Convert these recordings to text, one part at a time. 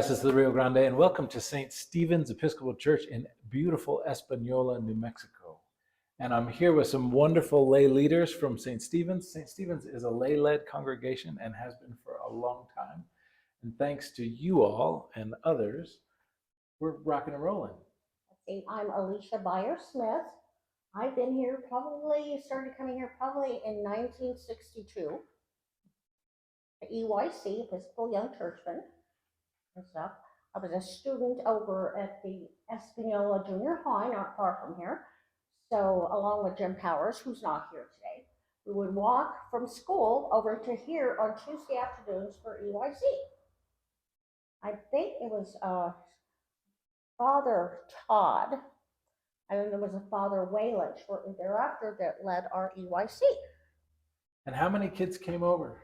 gracias to the Rio Grande, and welcome to St. Stephen's Episcopal Church in beautiful Espanola, New Mexico. And I'm here with some wonderful lay leaders from St. Stephen's. St. Stephen's is a lay-led congregation and has been for a long time. And thanks to you all and others, we're rocking and rolling. I'm Alicia Byer-Smith. I've been here started coming here probably in 1962. The EYC, Episcopal Young Churchman and stuff. I was a student over at the Española Junior High, not far from here. So along with Jim Powers, who's not here today, we would walk from school over to here on Tuesday afternoons for EYC. I think it was Father Todd, and then there was a Father Wayland shortly thereafter that led our EYC. And how many kids came over?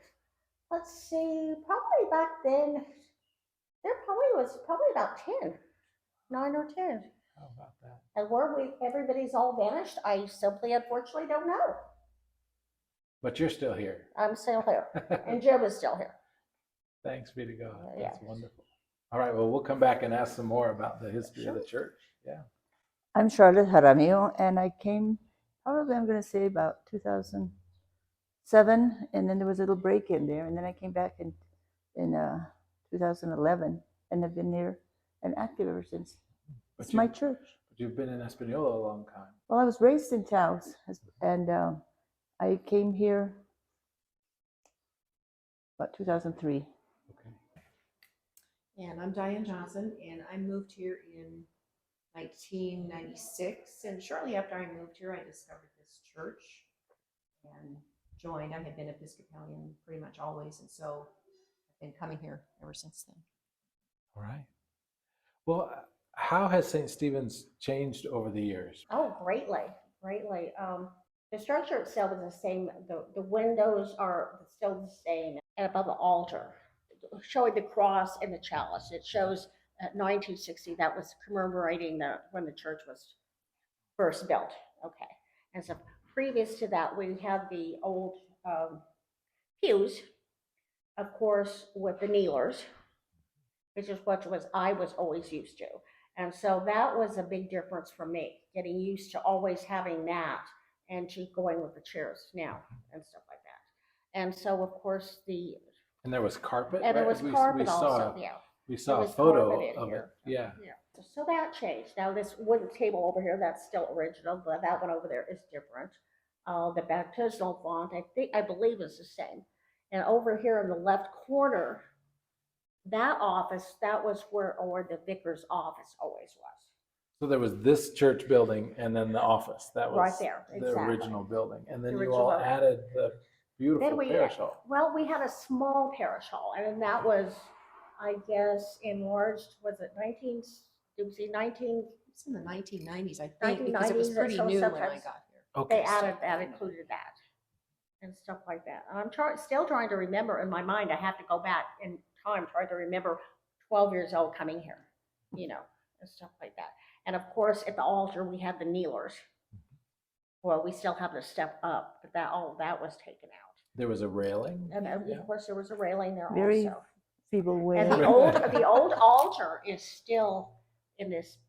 Let's see, probably back then, there was about 10, 9 or 10. How about that? And where everybody's all vanished, I simply, unfortunately, don't know. But you're still here. I'm still here, and Jim is still here. Thanks be to God. Yes. That's wonderful. All right, well, we'll come back and ask some more about the history of the church. Yeah. I'm Charlotte Jaramillo, and I came probably, I'm going to say, about 2007, and then there was a little break in there, and then I came back in 2011, and I've been there and active ever since. It's my church. But you've been in Espanola a long time. Well, I was raised in Taos, and I came here about 2003. Okay. And I'm Diane Johnson, and I moved here in 1996. And shortly after I moved here, I discovered this church and joined. I had been Episcopalian pretty much always, and so I've been coming here ever since then. All right. Well, how has St. Stephen's changed over the years? Oh, greatly. The structure itself is the same. The windows are still the same. And above the altar, showing the cross and the chalice. It shows 1960, that was commemorating when the church was first built. Okay. And so previous to that, we had the old pews, of course, with the kneelers, which is what I was always used to. And so that was a big difference for me, getting used to always having that and to going with the chairs now and stuff like that. And so, of course, And there was carpet? and there right? was carpet we also, We There saw a was photo carpet in of here. it. Yeah. So that changed. Now this wooden table over here, that's still original, but that one over there is different. The baptismal font, I believe is the same. And over here in the left corner, that office, that was where the vicar's office always was. So there was this church building and then the office. That was Right there, the exactly. original building. And then The you all original building. added the beautiful parish hall. Well, we had a small parish hall, and then that was, I guess, enlarged, was it 19? It's in It's in the 1990s, I think, because it was 1990s, pretty so new when I sometimes got here. Okay. They added that, included that, and stuff like that. And I'm still trying to remember in my mind. I have to go back in time, trying to remember 12 years old coming here, and stuff like that. And of course, at the altar, we had the kneelers. Well, we still have the step up, but all that was taken out. There was a railing. And of course, there was a railing there Very also. feeble way. And the old altar is still in this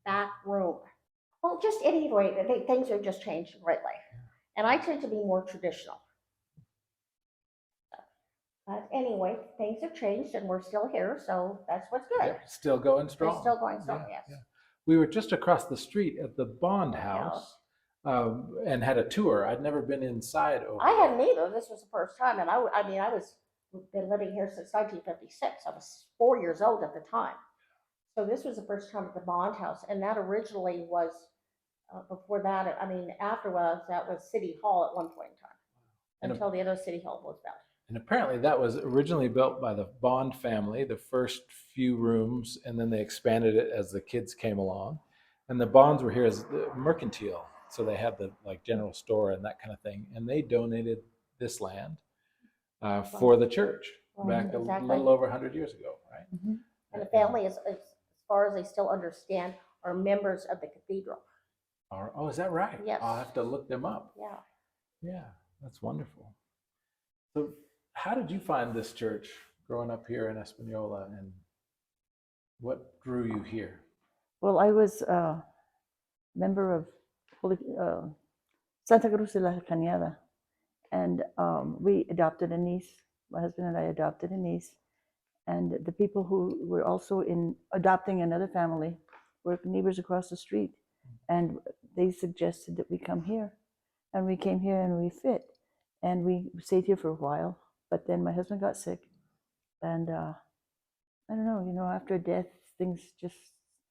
back room. Well, just anyway, things have just changed greatly. And I tend to be more traditional. But anyway, things have changed and we're still here, so that's what's good. Yeah, still going strong. It's still going strong, yes. Yeah. We were just across the street at the Bond House and had a tour. I'd never been inside. I hadn't either. This was the first time. And I been living here since 1956. I was 4 years old at the time. So this was the first time at the Bond House. And that originally was, before that, afterwards, that was City Hall at one point in time. Until the other City Hall was built. And apparently that was originally built by the Bond family, the first few rooms, and then they expanded it as the kids came along. And the Bonds were here as the mercantile. So they had the general store and that kind of thing. And they donated this land for the church back a little over 100 years ago, right? Mm-hmm. And the family, as far as they still understand, are members of the cathedral. Oh, is that right? Yes. I'll have to look them up. Yeah. Yeah, that's wonderful. So how did you find this church growing up here in Espanola, and what drew you here? Well, I was a member of Holy, Santa Cruz de la Cañada, and we adopted a niece. My husband and I adopted a niece, and the people who were also in adopting another family were neighbors across the street, and they suggested that we come here, and we came here and we fit, and we stayed here for a while. But then my husband got sick, and I don't know, after death, things just.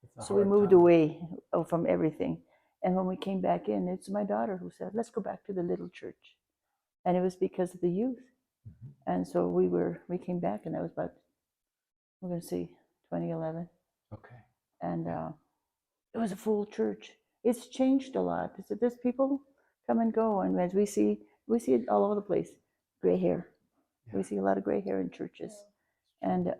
It's a So we hard moved time. away from everything. And when we came back in, it's my daughter who said, let's go back to the little church. And it was because of the youth. Mhm. And so we came back, and that was about, we're going to see, 2011. Okay. And it was a full church. It's changed a lot. There's people come and go. And as we see it all over the place, gray hair. Yeah. We see a lot of gray hair in churches. And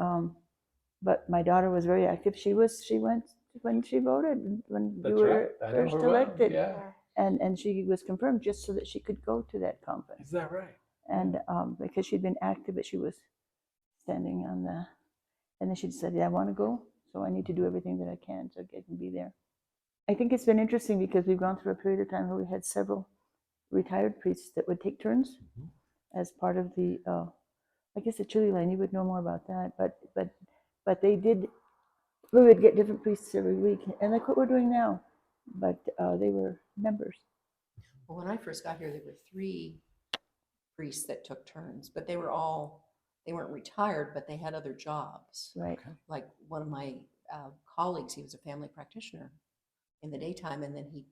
but my daughter was very active. She went when she voted, when That's you were right. I know first her well. elected, Yeah. and she was confirmed just so that she could go to that conference. Is that right? And because she'd been active, but she was standing on the, and then she said, "Yeah, I want to go, so I need to do everything that I can so I can be there." I think it's been interesting because we've gone through a period of time where we had several retired priests that would take turns Mhm. as part of the. I guess the Chili Line, you would know more about that, but they did. We would get different priests every week, and like what we're doing now, but they were members. Well, when I first got here, there were 3 priests that took turns, but they weren't retired, but they had other jobs. Right. Okay. Like one of my colleagues, he was a family practitioner in the daytime, and then he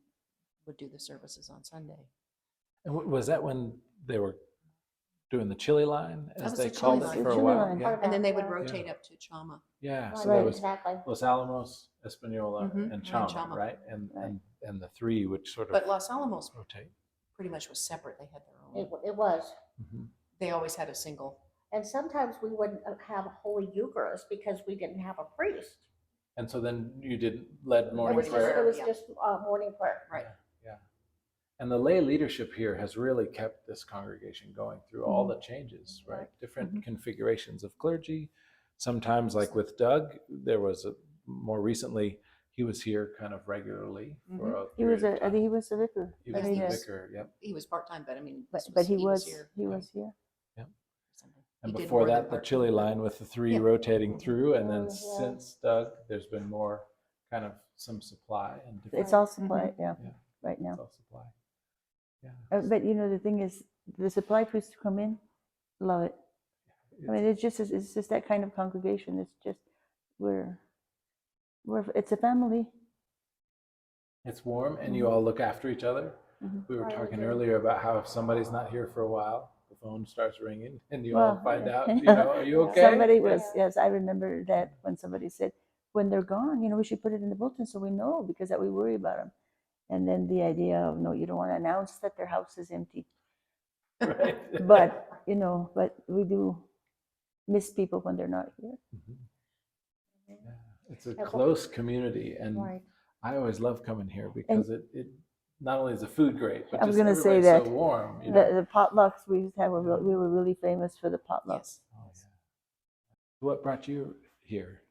would do the services on Sunday. And was that when they were doing the Chili Line, That as was they the called Chili it Line. for a Chili while? Line. Yeah. And then they would Yeah. rotate up to Chama. Yeah. Right, So there was exactly. Los Alamos, Espanola, Mhm, and Chama, Chama. right? And the 3 would sort of But Los Alamos rotate. pretty much was separate. They had their own. It was. Mhm. They always had a single. And sometimes we wouldn't have a Holy Eucharist because we didn't have a priest. And so then you did led It morning was prayer. just, it was yeah. just morning prayer. Right. Yeah. And the lay leadership here has really kept this congregation going through all the changes, right? Different configurations of clergy. Sometimes, like with Doug, there was more recently, he was here kind of regularly for a He was period of I think he time. was the vicar. He was I mean, the Yes. vicar, yep. He was part-time, but I mean, but he he was here. he was here. Sunday. And He did before more than that, the part-time. Chili Line with the 3 Yeah. rotating through. And then Yeah. since Doug, there's been more kind of some supply and different. It's all supply, yeah, Yeah. right now. It's all supply. Yeah. But the thing is, the supply priests who come in, love it. I mean, it's just that kind of congregation. It's just we're it's a family. It's warm, and you all look after each other. We were Right, we talking do. earlier about how if somebody's not here for a while, the phone starts ringing, and you Well, all find yeah. out, are you okay? Somebody was, yes, I remember that when somebody said, when they're gone, we should put it in the bulletin so we know, because that we worry about them. And then the idea of, no, you don't want to announce that their house is empty. Right. But, but we do miss people when they're not here. Mhm. Yeah. It's a close community, and Right. I always love coming here because it not only is the food great, but I was just gonna say everybody's that so warm. The potlucks we used to have, we were really famous for the potlucks. Yes. Oh, yeah. What brought you here?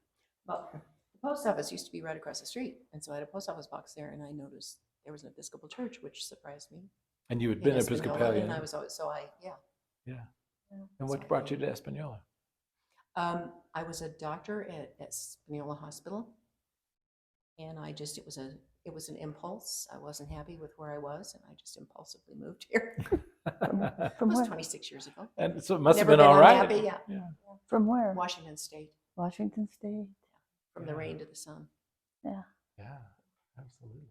Well, the post office used to be right across the street, and so I had a post office box there, and I noticed there was an Episcopal Church, which surprised me. And you had in been Espanola, Episcopalian. and I was always Yeah. And So what I brought you came. to Espanola? I was a doctor at Española Hospital, and it was an impulse. I wasn't happy with where I was, and I just impulsively moved here. It From was where? 26 years ago. And so it must Never have been been all right. unhappy, yeah. From where? Washington State, Washington State. from the rain to the sun. Yeah. Yeah, absolutely.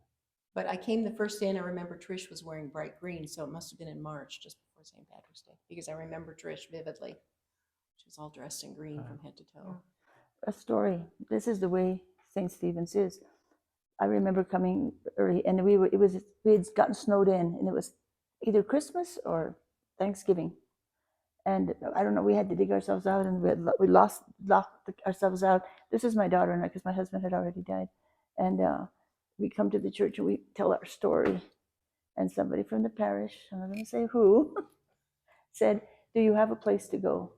But I came the first day, and I remember Trish was wearing bright green, so it must have been in March, just before St. Patrick's Day, because I remember Trish vividly. She was all dressed in green from head to toe. A story. This is the way St. Stephen's is. I remember coming early, and we had gotten snowed in, and it was either Christmas or Thanksgiving, and I don't know. We had to dig ourselves out, and we locked ourselves out. This is my daughter and I, because my husband had already died, and we come to the church and we tell our story, and somebody from the parish, I'm not going to say who, said, "Do you have a place to go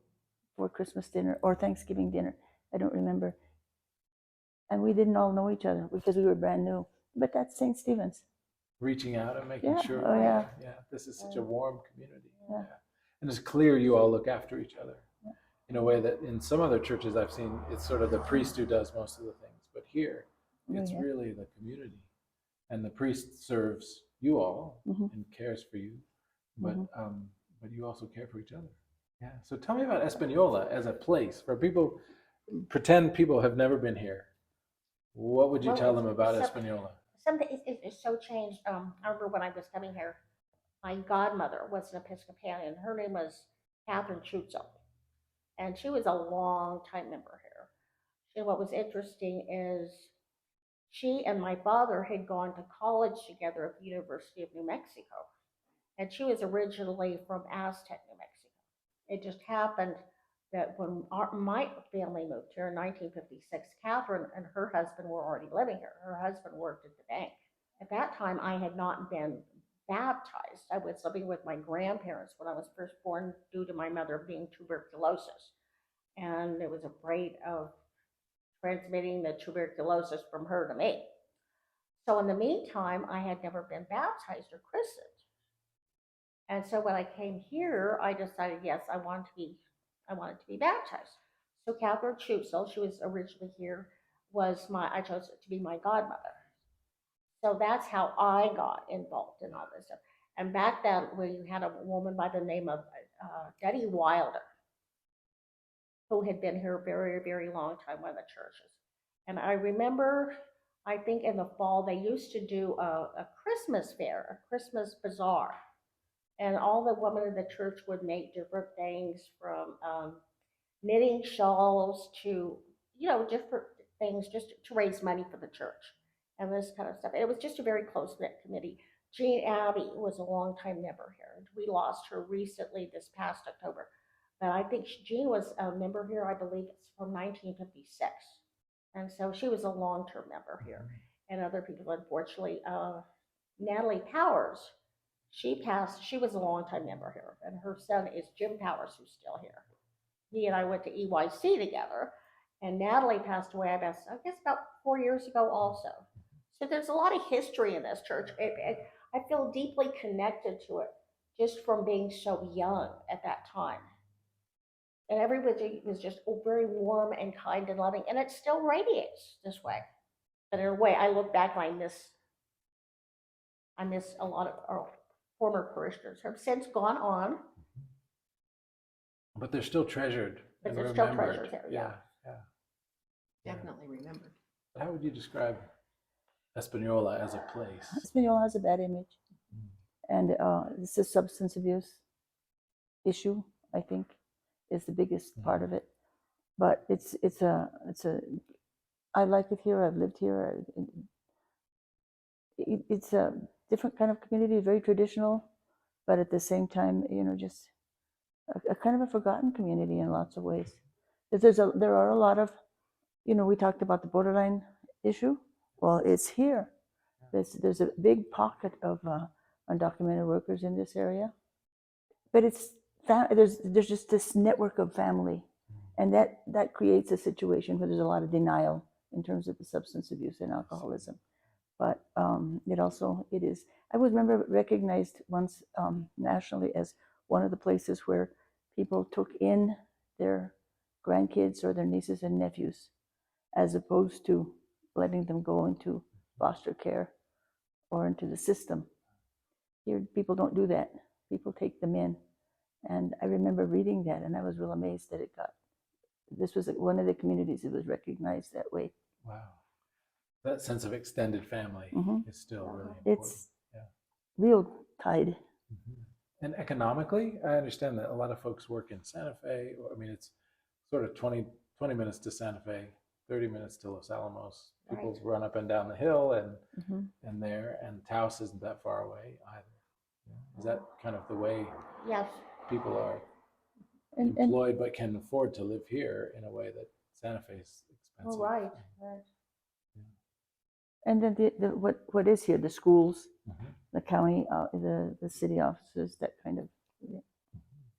for Christmas dinner or Thanksgiving dinner. I don't remember. And we didn't all know each other because we were brand new. But that's St. Stephen's. Reaching out and making Yeah. sure. Oh, yeah. Yeah. This is such a warm community. Yeah. And it's clear you all look after each other Yeah. in a way that in some other churches I've seen, it's sort of the priest who does most of the things. But here, it's Yeah. really the community. And the priest serves you all Mhm. and cares for you, but Mhm. but you also care for each other. Yeah. So tell me about Espanola as a place for people. Pretend people have never been here. What would you Well, tell them it's- about some- Espanola? Something it's so changed. I remember when I was coming here, my godmother was an Episcopalian. Her name was Catherine Schutzel, and she was a long time member here. And what was interesting is she and my father had gone to college together at the University of New Mexico, and she was originally from Aztec, New Mexico. It just happened that when my family moved here in 1956, Catherine and her husband were already living here. Her husband worked at the bank. At that time, I had not been baptized. I was living with my grandparents when I was first born due to my mother being tuberculosis. And it was afraid of transmitting the tuberculosis from her to me. So in the meantime, I had never been baptized or christened. And so when I came here, I decided, yes, I wanted to be baptized. So Catherine Schutzel, she was originally here, I chose to be my godmother. So that's how I got involved in all this stuff. And back then, we had a woman by the name of Betty Wilder, who had been here a very, very long time, one of the churches. And I remember, I think in the fall, they used to do a Christmas fair, a Christmas bazaar. And all the women in the church would make different things from knitting shawls to, different things just to raise money for the church and this kind of stuff. And it was just a very close-knit committee. Jean Abbey was a longtime member here. We lost her recently this past October. But I think Jean was a member here, I believe it's from 1956. And so she was a long-term member here. And other people, unfortunately, Natalie Powers, she passed, she was a longtime member here. And her son is Jim Powers, who's still here. He and I went to EYC together. And Natalie passed away, I guess about 4 years ago also. So there's a lot of history in this church. I feel deeply connected to it just from being so young at that time. And everybody was just very warm and kind and loving, and it still radiates this way. But in a way, I look back and I miss a lot of our former parishioners who have since gone on. But they're still treasured. But and they're still remembered. treasured here, yeah. Definitely remembered. How would you describe Espanola as a place? Espanola has a bad image, and it's a substance abuse issue. I think is the biggest part of it. But it's a I like it here. I've lived here. It's a different kind of community, very traditional, but at the same time, just a kind of a forgotten community in lots of ways. There are a lot of, we talked about the borderline issue. Well, it's here. There's a big pocket of undocumented workers in this area, but there's just this network of family, and that creates a situation where there's a lot of denial in terms of the substance abuse and alcoholism. But it is. I was recognized once nationally as one of the places where people took in their grandkids or their nieces and nephews, as opposed to letting them go into foster care or into the system. Here, people don't do that. People take them in. And I remember reading that, and I was real amazed that this was one of the communities that was recognized that way. Wow. That sense of extended family is still really important. It's real tied. And economically, I understand that a lot of folks work in Santa Fe. It's sort of 20 minutes to Santa Fe, 30 minutes to Los Alamos. People run up and down the hill and there, and Taos isn't that far away either. Is that kind of the way people are employed but can afford to live here in a way that Santa Fe is expensive? Right. And then what is here? The schools, the county, the city offices, that kind of.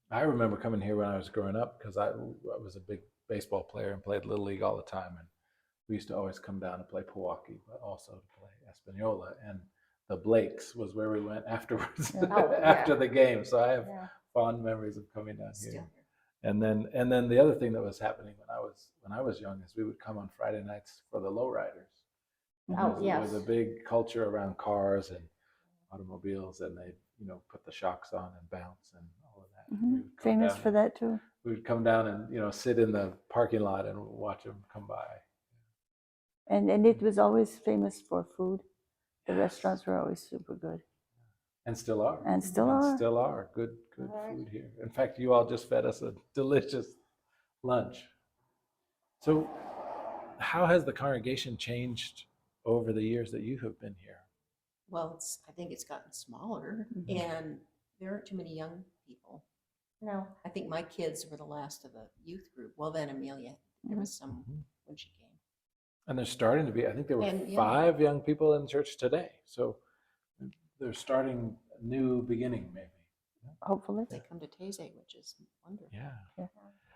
I remember coming here when I was growing up because I was a big baseball player and played Little League all the time. And we used to always come down to play Milwaukee, but also to play Espanola. And the Blakes was where we went afterwards, Yeah. Oh, yeah. after the game. So I have Yeah. fond memories of coming down Still here. here. And then the other thing that was happening when I was young is we would come on Friday nights for the lowriders. Oh, It yes. was a big culture around cars and automobiles, and they put the shocks on and bounce and all of that. We would come Famous down for that too. We would come down and sit in the parking lot and watch them come by. And it was always famous for food. The restaurants were always super good. And still are. And still are. Still are. Good Right. food here. In fact, you all just fed us a delicious lunch. So how has the congregation changed over the years that you have been here? Well, I think it's gotten smaller, Mhm. and there aren't too many young people. No. I think my kids were the last of the youth group. Well, then Amelia, there was some when she came. And there's starting to be, I think there were And, yeah. 5 young people in church today. So they're starting a new beginning, maybe. Hopefully. They come to Taizé, which is wonderful.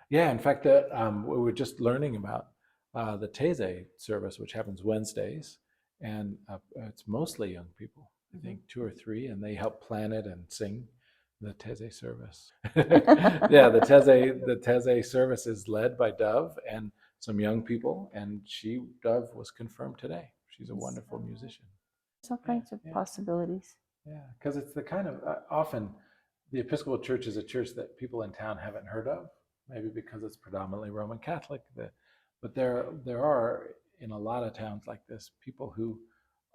Yeah. In fact, we were just learning about the Taizé service, which happens Wednesdays, and it's mostly young people. I think 2 or 3, and they help plan it and sing the Taizé service. Yeah, the Taizé service is led by Dove and some young people, and Dove was confirmed today. She's a wonderful musician. There's all kinds of Yeah. possibilities. Yeah, because it's the kind of often the Episcopal Church is a church that people in town haven't heard of, maybe because it's predominantly Roman Catholic. But there are in a lot of towns like this people who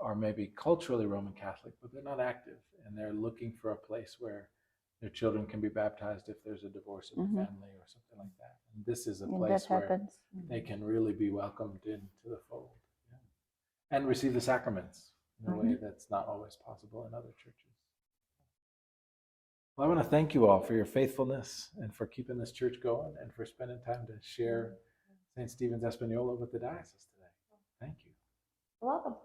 are maybe culturally Roman Catholic, but they're not active, and they're looking for a place where their children can be baptized if there's a divorce in the family or something like that. And this is a And place that where happens. they can really be welcomed into the fold, and receive the sacraments in a way that's not always possible in other churches. Well, I want to thank you all for your faithfulness and for keeping this church going and for spending time to share St. Stephen's Espanola with the diocese today. Thank you. You're welcome.